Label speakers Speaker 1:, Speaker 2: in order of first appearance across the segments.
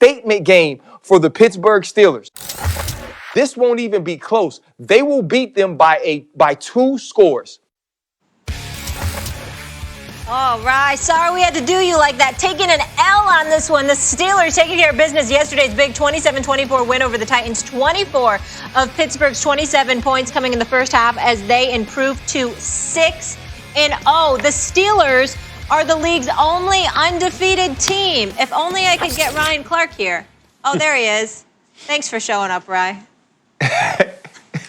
Speaker 1: statement game for the Pittsburgh Steelers. This won't even be close. They will beat them by 2 scores.
Speaker 2: All right, sorry we had to do you like that. Taking an L on this one. The Steelers taking care of business yesterday's big 27-24 win over the Titans. 24 of Pittsburgh's 27 points coming in the first half as they improve to 6-0. The Steelers are the league's only undefeated team. If only I could get Ryan Clark here. Oh, there he is. Thanks for showing up, Ryan.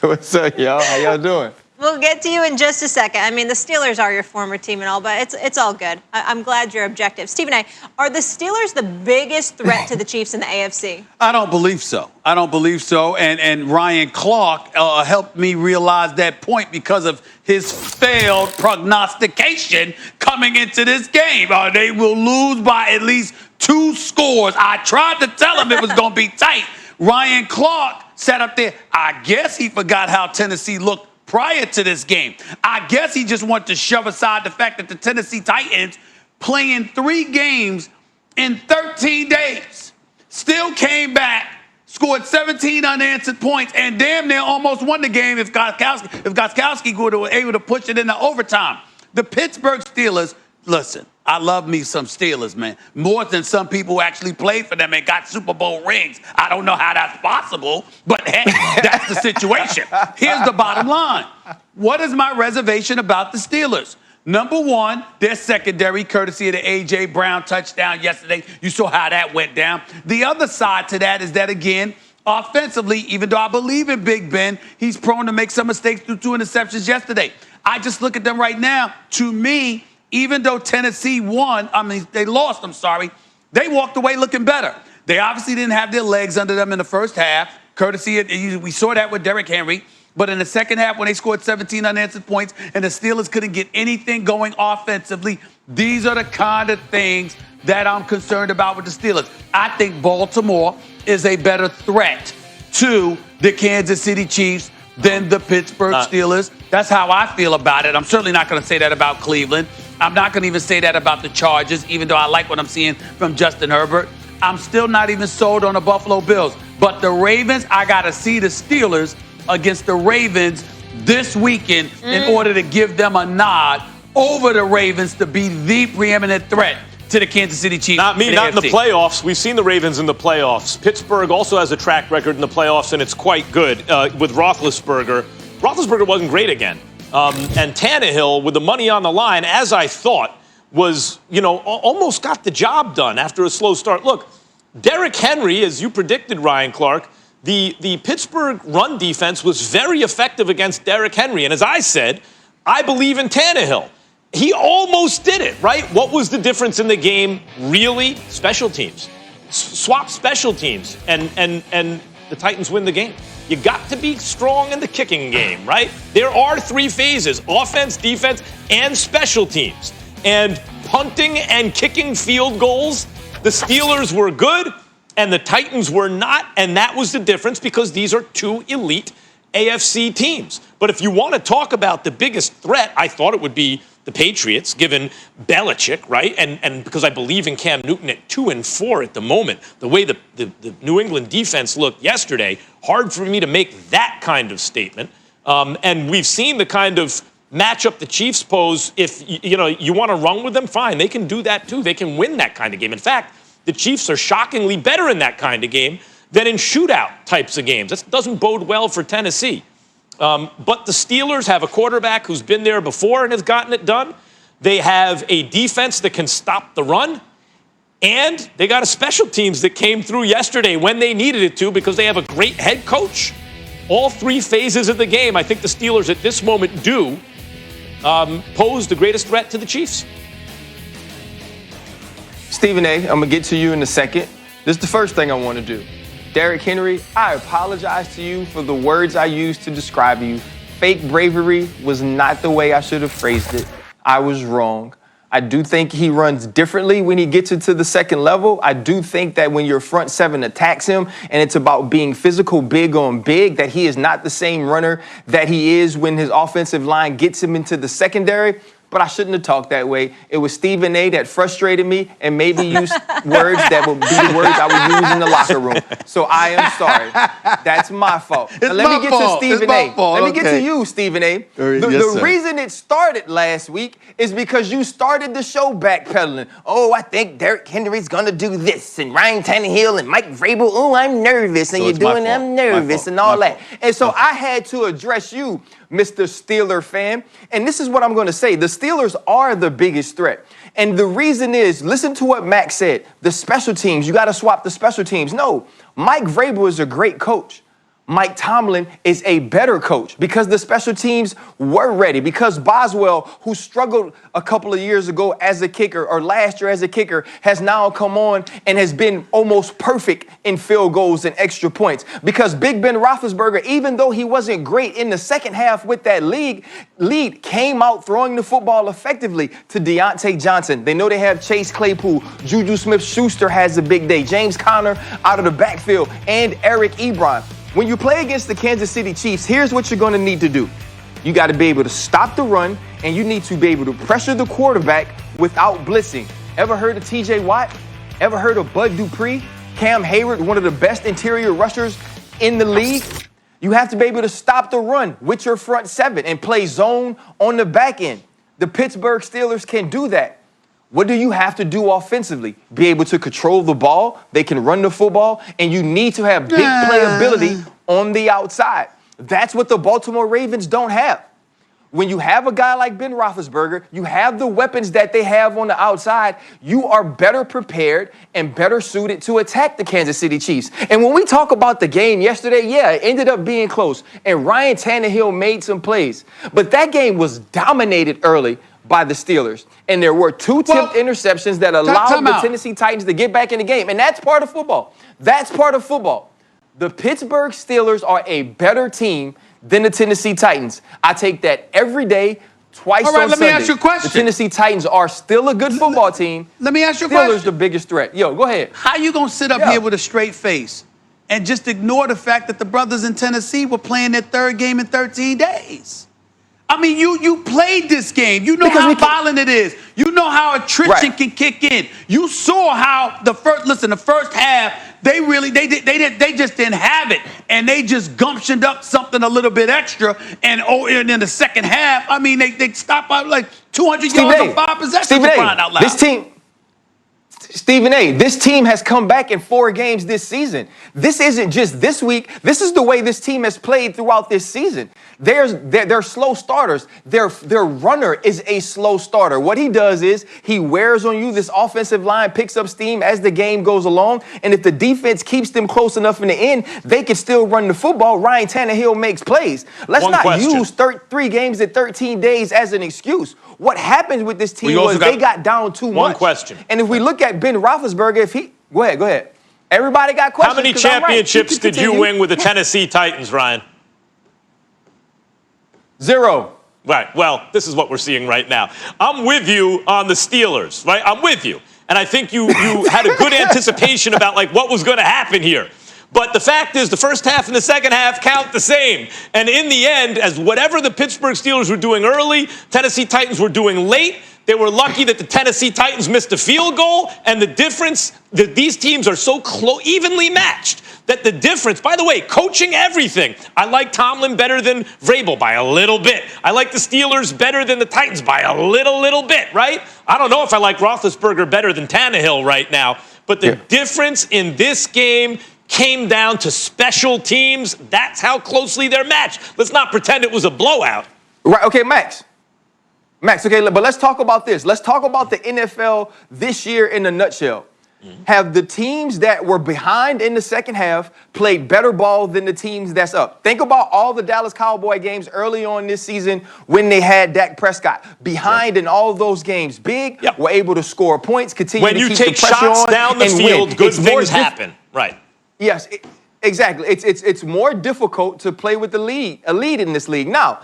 Speaker 1: What's up, y'all? How y'all doing?
Speaker 2: We'll get to you in just a second. I mean, the Steelers are your former team and all, but it's all good. I'm glad you're objective. Stephen A., are the Steelers the biggest threat to the Chiefs in the AFC?
Speaker 3: I don't believe so. And Ryan Clark helped me realize that point because of his failed prognostication coming into this game. They will lose by at least 2 scores. I tried to tell him it was going to be tight. Ryan Clark sat up there. I guess he forgot how Tennessee looked prior to this game. I guess he just wanted to shove aside the fact that the Tennessee Titans, playing 3 games in 13 days, still came back, scored 17 unanswered points, and damn near almost won the game if Gostkowski were able to push it into overtime. The Pittsburgh Steelers, listen, I love me some Steelers, man, more than some people who actually played for them and got Super Bowl rings. I don't know how that's possible, but hey, that's the situation. Here's the bottom line. What is my reservation about the Steelers? Number one, their secondary, courtesy of the A.J. Brown touchdown yesterday. You saw how that went down. The other side to that is that, again, offensively, even though I believe in Big Ben, he's prone to make some mistakes through 2 interceptions yesterday. I just look at them right now. To me, even though Tennessee they lost, they walked away looking better. They obviously didn't have their legs under them in the first half, we saw that with Derrick Henry. But in the second half, when they scored 17 unanswered points and the Steelers couldn't get anything going offensively, these are the kind of things that I'm concerned about with the Steelers. I think Baltimore is a better threat to the Kansas City Chiefs than the Pittsburgh Steelers. That's how I feel about it. I'm certainly not going to say that about Cleveland. I'm not going to even say that about the Chargers, even though I like what I'm seeing from Justin Herbert. I'm still not even sold on the Buffalo Bills. But the Ravens, I got to see the Steelers against the Ravens this weekend in order to give them a nod over the Ravens to be the preeminent threat to the Kansas City Chiefs.
Speaker 4: Not me, not in the playoffs. We've seen the Ravens in the playoffs. Pittsburgh also has a track record in the playoffs, and it's quite good with Roethlisberger. Roethlisberger wasn't great again. And Tannehill, with the money on the line, as I thought, was, almost got the job done after a slow start. Look, Derrick Henry, as you predicted, Ryan Clark, the Pittsburgh run defense was very effective against Derrick Henry. And as I said, I believe in Tannehill. He almost did it, right? What was the difference in the game? Really? Special teams. Swap special teams, and the Titans win the game. You got to be strong in the kicking game, right? There are 3 phases: offense, defense, and special teams. And punting and kicking field goals, the Steelers were good and the Titans were not, and that was the difference because these are 2 elite AFC teams. But if you want to talk about the biggest threat, I thought it would be the Patriots, given Belichick, right? And because I believe in Cam Newton at 2-4 at the moment, the way the New England defense looked yesterday, hard for me to make that kind of statement. And we've seen the kind of matchup the Chiefs pose. If you want to run with them, fine, they can do that too. They can win that kind of game. In fact, the Chiefs are shockingly better in that kind of game than in shootout types of games. That doesn't bode well for Tennessee. But the Steelers have a quarterback who's been there before and has gotten it done. They have a defense that can stop the run. And they got a special teams that came through yesterday when they needed it to because they have a great head coach. All 3 phases of the game, I think the Steelers at this moment do pose the greatest threat to the Chiefs.
Speaker 1: Stephen A., I'm going to get to you in a second. This is the first thing I want to do. Derrick Henry, I apologize to you for the words I used to describe you. Fake bravery was not the way I should have phrased it. I was wrong. I do think he runs differently when he gets into the second level. I do think that when your front 7 attacks him and it's about being physical, big on big, that he is not the same runner that he is when his offensive line gets him into the secondary. but I shouldn't have talked that way. It was Stephen A. that frustrated me and made me use words that would be the words I would use in the locker room. So I am sorry. That's my fault. Now, let me get to Stephen A. Let me get to you, Stephen A. The reason it started last week is because you started the show backpedaling. Oh, I think Derrick Henry's going to do this, and Ryan Tannehill and Mike Vrabel, oh, I'm nervous, and
Speaker 3: So
Speaker 1: you're doing I'm nervous and all that. And so I had to address you, Mr. Steeler fan, and this is what I'm going to say. The Steelers are the biggest threat. And the reason is, listen to what Max said, the special teams, you got to swap the special teams. No, Mike Vrabel is a great coach. Mike Tomlin is a better coach because the special teams were ready, because Boswell, who struggled a couple of years ago as a kicker or last year as a kicker, has now come on and has been almost perfect in field goals and extra points. Because Big Ben Roethlisberger, even though he wasn't great in the second half with that lead, came out throwing the football effectively to Deontay Johnson. They know they have Chase Claypool. Juju Smith-Schuster has a big day. James Conner out of the backfield, and Eric Ebron. When you play against the Kansas City Chiefs, here's what you're going to need to do. You got to be able to stop the run, and you need to be able to pressure the quarterback without blitzing. Ever heard of T.J. Watt? Ever heard of Bud Dupree? Cam Hayward, one of the best interior rushers in the league? You have to be able to stop the run with your front seven and play zone on the back end. The Pittsburgh Steelers can do that. What do you have to do offensively? Be able to control the ball. They can run the football, and you need to have big playability on the outside. That's what the Baltimore Ravens don't have. When you have a guy like Ben Roethlisberger, you have the weapons that they have on the outside, you are better prepared and better suited to attack the Kansas City Chiefs. And when we talk about the game yesterday, yeah, it ended up being close, and Ryan Tannehill made some plays. But that game was dominated early by the Steelers. And there were two tipped interceptions that allowed the Tennessee Titans to get back in the game. And that's part of football. That's part of football. The Pittsburgh Steelers are a better team than the Tennessee Titans. I take that every day, twice on Sunday.
Speaker 3: Let me ask you a question.
Speaker 1: The Tennessee Titans are still a good football team.
Speaker 3: Let me ask you a question.
Speaker 1: Steelers the biggest threat. Yo, go ahead.
Speaker 3: How you going to sit up here with a straight face and just ignore the fact that the brothers in Tennessee were playing their third game in 13 days? I mean, you played this game. You know how violent it is. You know how attrition can kick in. You saw how the first half, they just didn't have it, and they just gumptioned up something a little bit extra. And in the second half, I mean, they stopped out like 200 yards on 5 possessions. Crying out loud.
Speaker 1: Stephen A., this team has come back in 4 games this season. This isn't just this week. This is the way this team has played throughout this season. They're slow starters. Their runner is a slow starter. What he does is he wears on you. This offensive line picks up steam as the game goes along. And if the defense keeps them close enough in the end, they can still run the football. Ryan Tannehill makes plays. Let's not use 3 games in 13 days as an excuse. What happened with this team was they got down too much.
Speaker 4: One question.
Speaker 1: And if we look at Ben Roethlisberger, go ahead. Everybody got questions.
Speaker 4: How many championships did you win with the Tennessee Titans, Ryan?
Speaker 1: 0.
Speaker 4: Right. Well, this is what we're seeing right now. I'm with you on the Steelers, right? I'm with you. And I think you had a good anticipation about like what was going to happen here. But the fact is, the first half and the second half count the same. And in the end, as whatever the Pittsburgh Steelers were doing early, Tennessee Titans were doing late. They were lucky that the Tennessee Titans missed a field goal. And the difference, that these teams are so evenly matched, that the difference, by the way, coaching everything. I like Tomlin better than Vrabel by a little bit. I like the Steelers better than the Titans by a little bit, right? I don't know if I like Roethlisberger better than Tannehill right now. But the difference in this game came down to special teams. That's how closely they're matched. Let's not pretend it was a blowout.
Speaker 1: Right, okay, Max, okay, but let's talk about this. Let's talk about the NFL this year in a nutshell. Have the teams that were behind in the second half played better ball than the teams that's up? Think about all the Dallas Cowboy games early on this season when they had Dak Prescott. Behind in all those games, were able to score points, continue to keep the pressure on.
Speaker 4: When you take shots down the field, good things happen. Right.
Speaker 1: Yes, exactly. It's more difficult to play with a lead in this league. Now,